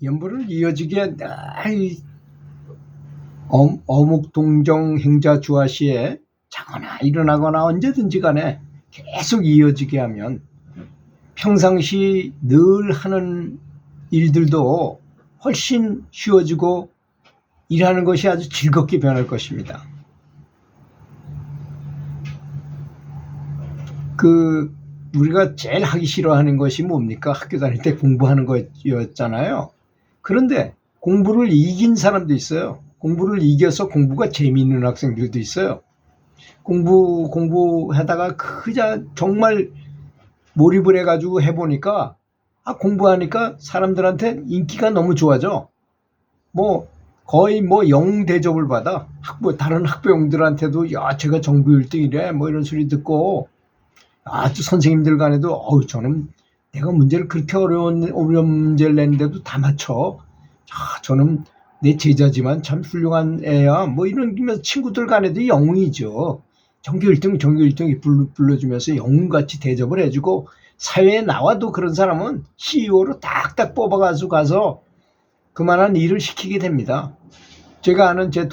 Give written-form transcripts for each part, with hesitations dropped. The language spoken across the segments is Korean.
연부를 이어지게 어묵동정 행자 주화시에 자거나 일어나거나 언제든지 간에 계속 이어지게 하면 평상시 늘 하는 일들도 훨씬 쉬워지고 일하는 것이 아주 즐겁게 변할 것입니다. 우리가 제일 하기 싫어하는 것이 뭡니까? 학교 다닐 때 공부하는 거였잖아요. 그런데 공부를 이긴 사람도 있어요. 공부를 이겨서 공부가 재미있는 학생들도 있어요. 공부하다가 정말 몰입을 해가지고 해보니까 공부하니까 사람들한테 인기가 너무 좋아져. 거의 영웅 대접을 받아. 다른 학부형들한테도 제가 전교 1등이래 이런 소리 듣고 또 선생님들 간에도 저는 내가 문제를 그렇게 어려운 문제를 냈는데도 다 맞춰. 저는 내 제자지만 참 훌륭한 애야. 이러면서 친구들 간에도 영웅이죠. 전교 1등 불러주면서 영웅같이 대접을 해주고 사회에 나와도 그런 사람은 CEO로 딱딱 뽑아가지고 가서 그만한 일을 시키게 됩니다. 제가 아는 제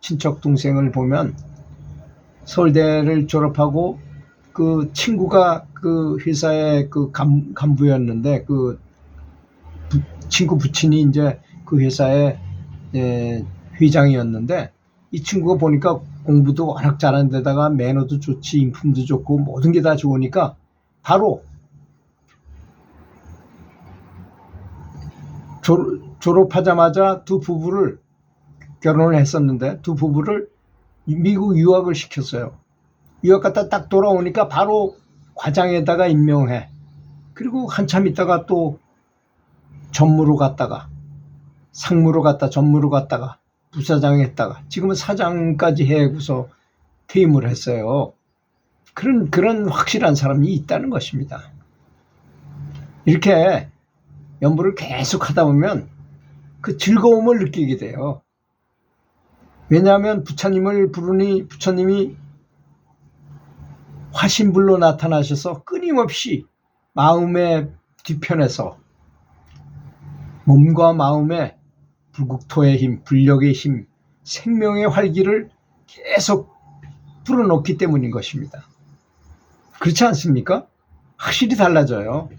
친척 동생을 보면 서울대를 졸업하고 그 친구가 그 회사의 그 간부였는데 친구 부친이 이제 그 회사의 회장이었는데 이 친구가 보니까 공부도 워낙 잘하는 데다가 매너도 좋지 인품도 좋고 모든 게 다 좋으니까 바로 졸업하자마자 두 부부를 결혼을 했었는데 두 부부를 미국 유학을 시켰어요. 유학 갔다 딱 돌아오니까 바로 과장에다가 임명해. 그리고 한참 있다가 또 전무로 갔다가 상무로 갔다 전무로 갔다가 부사장 했다가 지금은 사장까지 해고서 퇴임을 했어요. 그런 확실한 사람이 있다는 것입니다. 이렇게 연부를 계속 하다 보면 그 즐거움을 느끼게 돼요. 왜냐하면 부처님을 부르니 부처님이 화신불로 나타나셔서 끊임없이 마음의 뒤편에서 몸과 마음의 불국토의 힘, 불력의 힘, 생명의 활기를 계속 불어넣기 때문인 것입니다. 그렇지 않습니까? 확실히 달라져요.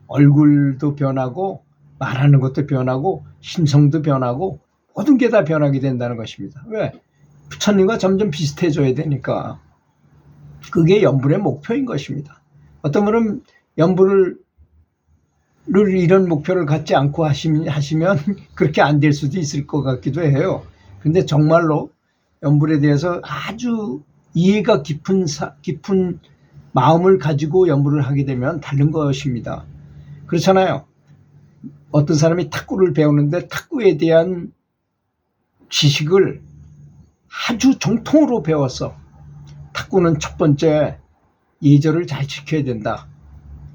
얼굴도 변하고 말하는 것도 변하고 심성도 변하고 모든 게 다 변하게 된다는 것입니다. 왜? 부처님과 점점 비슷해져야 되니까. 그게 연불의 목표인 것입니다. 어떤 분은 연불을 이런 목표를 갖지 않고 하시면 그렇게 안 될 수도 있을 것 같기도 해요. 근데 정말로 연불에 대해서 아주 이해가 깊은 마음을 가지고 연불을 하게 되면 다른 것입니다. 그렇잖아요. 어떤 사람이 탁구를 배우는데 탁구에 대한 지식을 아주 정통으로 배웠어. 탁구는 첫 번째 예절을 잘 지켜야 된다.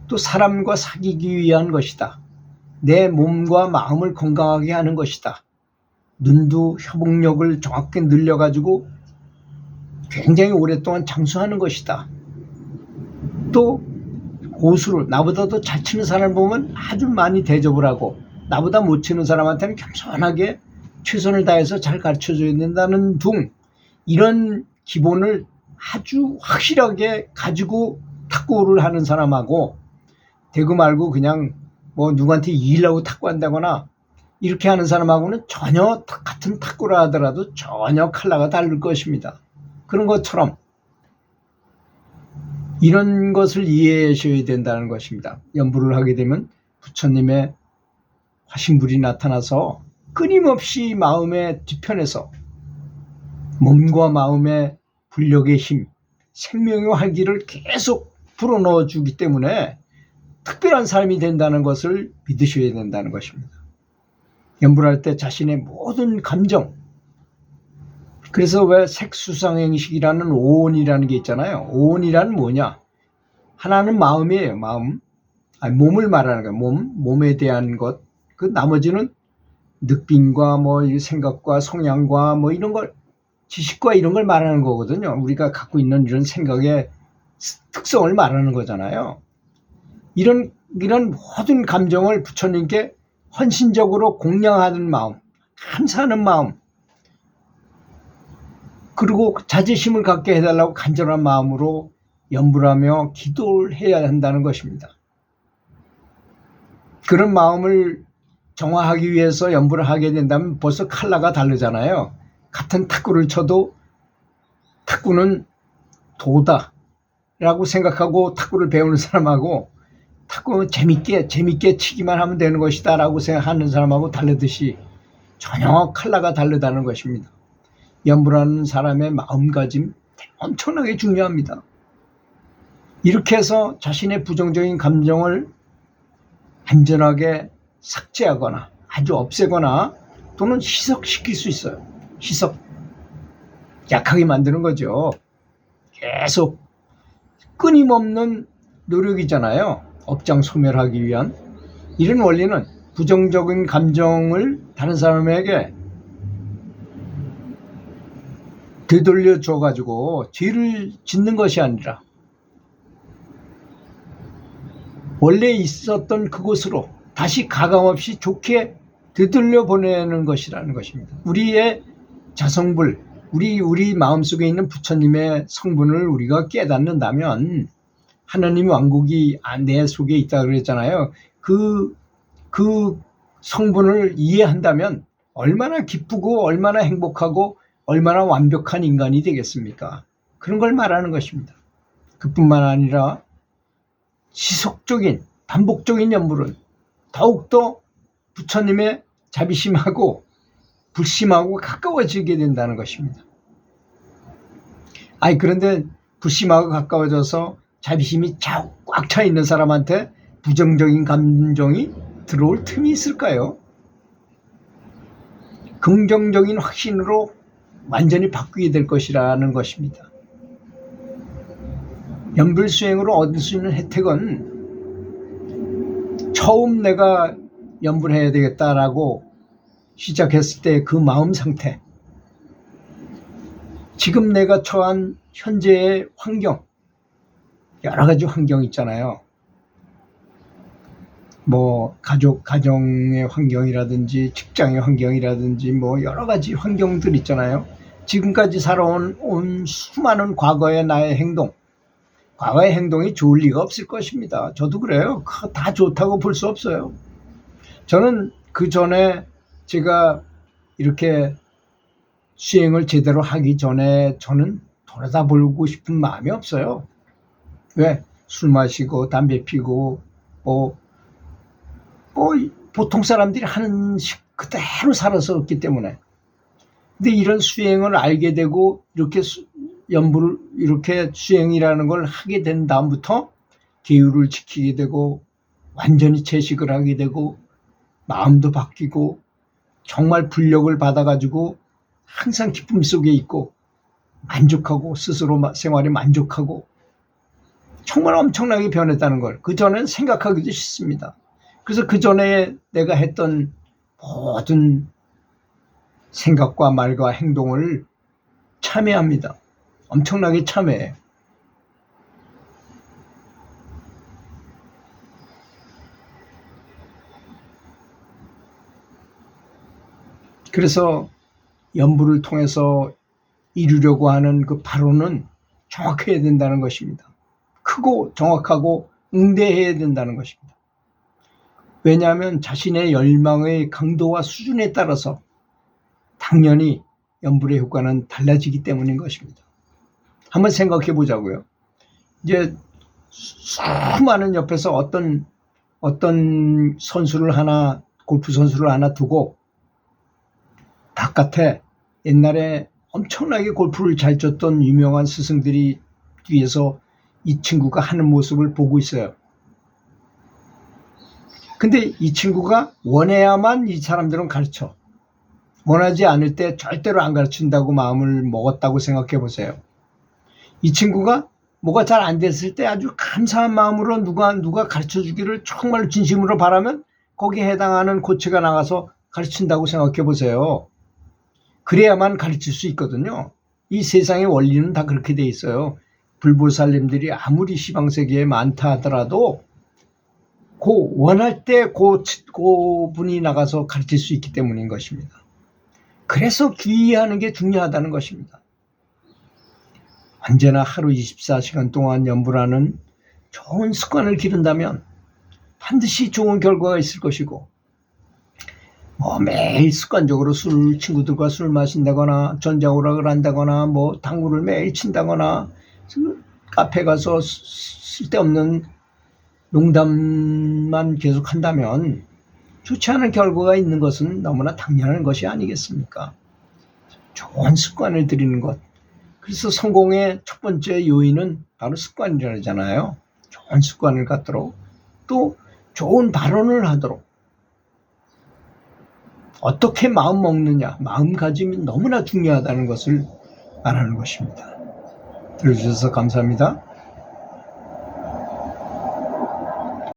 또 사람과 사귀기 위한 것이다. 내 몸과 마음을 건강하게 하는 것이다. 눈도 협응력을 정확히 늘려가지고 굉장히 오랫동안 장수하는 것이다. 또 고수를 나보다 더 잘 치는 사람을 보면 아주 많이 대접을 하고 나보다 못 치는 사람한테는 겸손하게 최선을 다해서 잘 가르쳐줘야 된다는 등 이런 기본을 아주 확실하게 가지고 탁구를 하는 사람하고 대구 말고 그냥 누구한테 이기려고 탁구한다거나 이렇게 하는 사람하고는 전혀 같은 탁구를 하더라도 전혀 컬러가 다를 것입니다. 그런 것처럼 이런 것을 이해하셔야 된다는 것입니다. 연불을 하게 되면 부처님의 화신불이 나타나서 끊임없이 마음의 뒤편에서 몸과 마음의 불력의 힘, 생명의 활기를 계속 불어넣어 주기 때문에 특별한 사람이 된다는 것을 믿으셔야 된다는 것입니다. 연불할 때 자신의 모든 감정, 그래서 왜 색수상행식이라는 오온이라는 게 있잖아요. 오온이란 뭐냐? 하나는 마음이에요. 마음. 몸을 말하는 거예요. 몸에 대한 것. 그 나머지는 느낌과 생각과 성향과 이런 걸 지식과 이런 걸 말하는 거거든요. 우리가 갖고 있는 이런 생각의 특성을 말하는 거잖아요. 이런 모든 감정을 부처님께 헌신적으로 공양하는 마음, 감사하는 마음, 그리고 자제심을 갖게 해달라고 간절한 마음으로 연불을 하며 기도를 해야 한다는 것입니다. 그런 마음을 정화하기 위해서 연불을 하게 된다면 벌써 칼라가 다르잖아요. 같은 탁구를 쳐도 탁구는 도다라고 생각하고 탁구를 배우는 사람하고 탁구는 재밌게 치기만 하면 되는 것이다 라고 생각하는 사람하고 다르듯이 전혀 칼라가 다르다는 것입니다. 연불하는 사람의 마음가짐 엄청나게 중요합니다. 이렇게 해서 자신의 부정적인 감정을 안전하게 삭제하거나 아주 없애거나 또는 희석시킬 수 있어요. 희석. 약하게 만드는 거죠. 계속 끊임없는 노력이잖아요. 억장 소멸하기 위한. 이런 원리는 부정적인 감정을 다른 사람에게 되돌려 줘가지고 죄를 짓는 것이 아니라 원래 있었던 그곳으로 다시 가감없이 좋게 되돌려 보내는 것이라는 것입니다. 우리의 자성불, 우리 마음속에 있는 부처님의 성분을 우리가 깨닫는다면 하나님 왕국이 내 속에 있다고 그랬잖아요. 그 성분을 이해한다면 얼마나 기쁘고 얼마나 행복하고 얼마나 완벽한 인간이 되겠습니까? 그런 걸 말하는 것입니다. 그뿐만 아니라 지속적인 반복적인 연불은 더욱더 부처님의 자비심하고 불심하고 가까워지게 된다는 것입니다. 그런데 불심하고 가까워져서 자비심이 꽉 차 있는 사람한테 부정적인 감정이 들어올 틈이 있을까요? 긍정적인 확신으로 완전히 바뀌게 될 것이라는 것입니다. 연불 수행으로 얻을 수 있는 혜택은 처음 내가 연불해야 되겠다라고 시작했을 때 그 마음 상태, 지금 내가 처한 현재의 환경, 여러 가지 환경 있잖아요. 가정의 환경이라든지 직장의 환경이라든지 여러 가지 환경들 있잖아요. 지금까지 살아온 수많은 과거의 나의 행동, 과거의 행동이 좋을 리가 없을 것입니다. 저도 그래요. 다 좋다고 볼 수 없어요. 저는 그 전에 제가 이렇게 수행을 제대로 하기 전에 저는 돌아다보고 싶은 마음이 없어요. 왜? 술 마시고 담배 피고 보통 사람들이 하는 식 그대로 살았었기 때문에. 근데 이런 수행을 알게 되고 이렇게 연불을 이렇게 수행이라는 걸 하게 된 다음부터 계율을 지키게 되고 완전히 채식을 하게 되고 마음도 바뀌고 정말 불력을 받아가지고 항상 기쁨 속에 있고 만족하고 스스로 생활에 만족하고 정말 엄청나게 변했다는 걸 그 전엔 생각하기도 싫습니다. 그래서 그 전에 내가 했던 모든 생각과 말과 행동을 참회합니다. 엄청나게 참회해요. 그래서 연불을 통해서 이루려고 하는 그 바로는 정확해야 된다는 것입니다. 크고 정확하고 응대해야 된다는 것입니다. 왜냐하면 자신의 열망의 강도와 수준에 따라서 당연히 연불의 효과는 달라지기 때문인 것입니다. 한번 생각해 보자고요. 이제 수많은 옆에서 어떤 골프 선수를 하나 두고 바깥에 옛날에 엄청나게 골프를 잘 쳤던 유명한 스승들이 뒤에서 이 친구가 하는 모습을 보고 있어요. 근데 이 친구가 원해야만 이 사람들은 가르쳐. 원하지 않을 때 절대로 안 가르친다고 마음을 먹었다고 생각해 보세요. 이 친구가 뭐가 잘 안 됐을 때 아주 감사한 마음으로 누가 가르쳐 주기를 정말 진심으로 바라면 거기에 해당하는 코치가 나가서 가르친다고 생각해 보세요. 그래야만 가르칠 수 있거든요. 이 세상의 원리는 다 그렇게 돼 있어요. 불보살님들이 아무리 시방세계에 많다 하더라도 원할 때 그분이 나가서 가르칠 수 있기 때문인 것입니다. 그래서 귀의하는 게 중요하다는 것입니다. 언제나 하루 24시간 동안 연불하는 좋은 습관을 기른다면 반드시 좋은 결과가 있을 것이고, 매일 습관적으로 친구들과 술 마신다거나 전자오락을 한다거나 당구를 매일 친다거나 카페 가서 쓸데없는 농담만 계속 한다면 좋지 않은 결과가 있는 것은 너무나 당연한 것이 아니겠습니까? 좋은 습관을 들이는 것. 그래서 성공의 첫 번째 요인은 바로 습관이라잖아요. 좋은 습관을 갖도록, 또 좋은 발언을 하도록. 어떻게 마음 먹느냐, 마음가짐이 너무나 중요하다는 것을 말하는 것입니다. 들어주셔서 감사합니다.